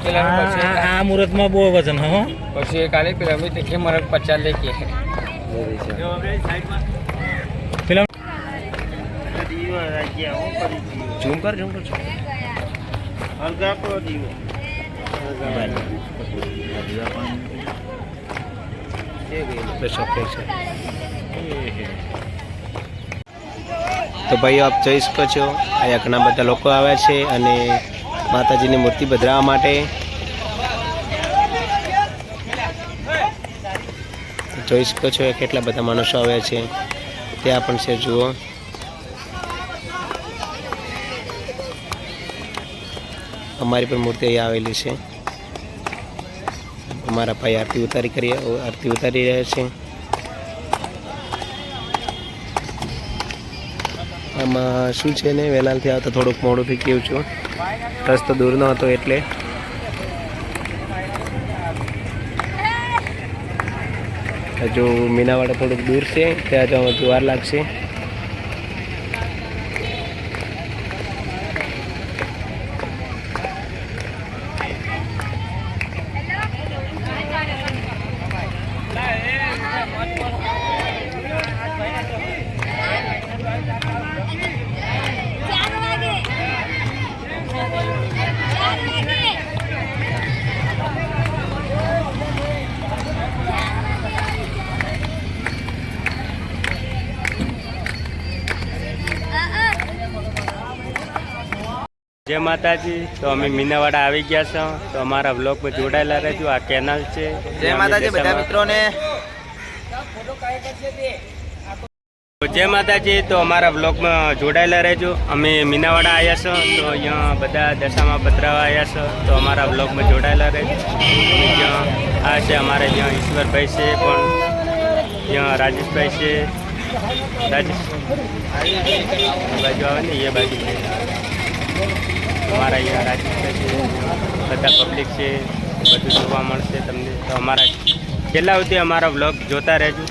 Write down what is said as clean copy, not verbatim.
આ મુહૂર્તમાં બહુ વજન હો પછી કાલે પેલા અમે તે મારે 50 લેકે ફિલ્મ ઝૂમ કર હલકા પર દીવો તો ભાઈઓ આપ જોઈ શકો છો અહીંયા ઘણા બધા લોકો આવ્યા છે અને માતાજીની મૂર્તિ પધરાવવા માટે જોઈ શકો છો કેટલા બધા માણસો આવ્યા છે ત્યાં પણ છે જુઓ અમારી પણ મૂર્તિ અહીંયા આવેલી છે અમારા ભાઈ આરતી ઉતારી રહ્યા છે આમાં શું છે ને વહેલાથી આવતા થોડુંક મોડું થઈ ગયું છું રસ્તો દૂર ન હતો એટલે હજુ મીનાવાડા થોડુંક દૂર છે ત્યાં જવામાં વાર લાગશે જય માતાજી તો અમે મીનાવાડા આવી ગયા છો તો અમારા વ્લોગમાં જોડાયેલા રહેજો આ કેનાલ છે જય માતાજી બધા મિત્રોને જય માતાજી તો અમારા વ્લોગમાં જોડાયેલા રહેજો અમે મીનાવાડા આવ્યા છો તો અહીંયા બધા દશામાં પધરાવા આવ્યા છો તો અમારા વ્લોગમાં જોડાયેલા રહેજો આ છે અમારે અહીંયા ઈશ્વરભાઈ છે પણ અહીંયા રાજેશભાઈ છે રાજેશ બાજુ આવે ને એ બાજુ છે हमारा यहाँ રાજેશભાઈ છે બધા પબ્લિક છે બધું જોવા મળશે તમને તો અમારા છેલ્લા સુધી અમારા વ્લોગ જોતા રહેજો।